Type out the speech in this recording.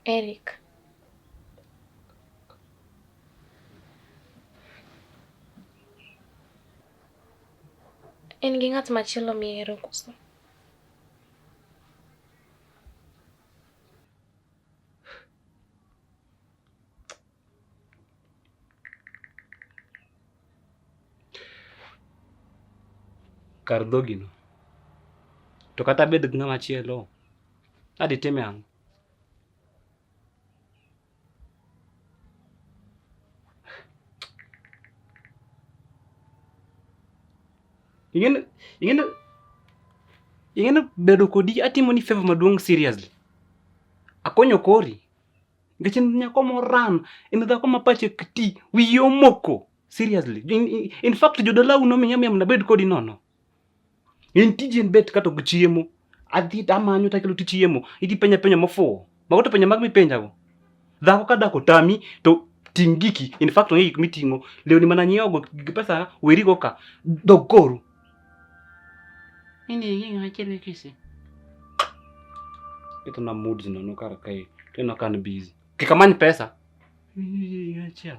Eric. En gi ng'at machielo mihero koso? Kar dhogino. To kata bed gi ng'ama chielo, adi time ang'o? Ing'eno bedo kodi atimoni favor maduong' seriously. Akonyo kori. Nikech en nyako moran, en dhako ma pache ti, wiye omoko. Seriously. In fact, jodalau nomiya miya mondo abed kodi nono. En tiji en bet kata gi chiemo. Adhi tamanyo takelo ti chiemo. Idhi penja penjo mofuwo. Mago to penjo mag mipenjago. Dhako ka dak otami to ting' giki. In fact, onge gik miting'o. Lewni mana nyiewogo gi pesa werigo ka. Dog koru. Ini ng'ama chielo kisi. Ito na mood nono kar kae. Teno kan busy. Kik amany pesa. Achiel.